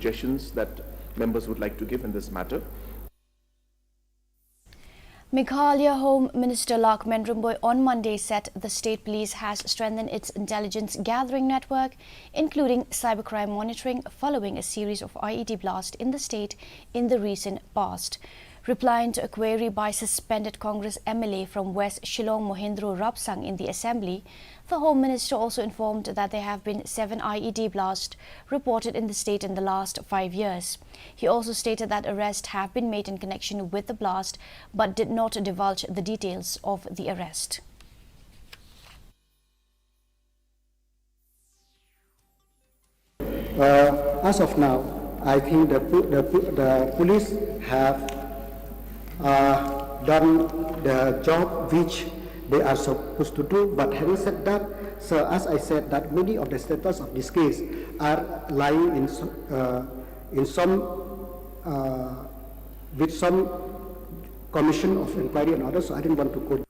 suggestions that members would like to give in this matter. Meghalaya Home Minister Lakmen Rumboy on Monday said the state police has strengthened its intelligence gathering network, including cybercrime monitoring, following a series of IED blasts in the state in the recent past. Replying to a query by suspended Congress MLA from West Shillong Mohindro Rapsang in the Assembly, the Home Minister also informed that there have been 7 IED blasts reported in the state in the last 5 years. He also stated that arrests have been made in connection with the blast, but did not divulge the details of the arrest. As of now, I think the police have done the job which they are supposed to do. But having said that, so as I said, that many of the status of this case are lying in some with some commission of inquiry and others. So I didn't want to quote.